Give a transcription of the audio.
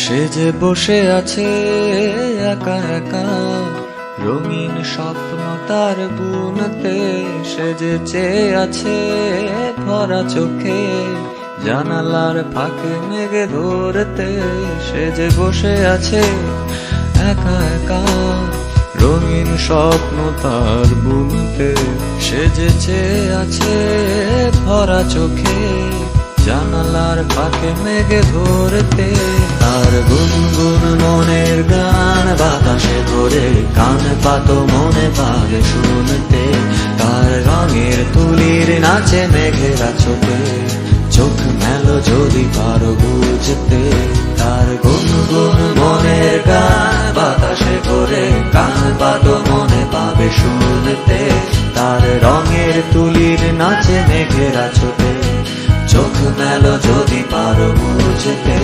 সে যে বসে আছে একা একা, রঙিন স্বপ্ন তার বুনতে। সে যে চেয়ে আছে ভরা চোখে, জানালার ফাঁকে মেঘে ধরতে। সে যে বসে আছে একা একা, রঙিন স্বপ্ন তার বুনতে। সে যে চেয়ে আছে ভরা চোখে, জানালার ফাঁকে মেঘে ধরতে। তার গুনগুন মনের গান বাতাসে ধরে, কান পাতো মনে পাবে শুনতে। তার রঙের তুলির নাচে মেঘেরা ছোটে, চোখ মেলো যদি পারো বুঝতে। তার গুনগুন মনের গান বাতাসে ধরে, কান পাতো মনে পাবে শুনতে। তার রঙের তুলির নাচে মেঘেরা ছোটে, চোখ মেলো যদি পারো বুঝতে।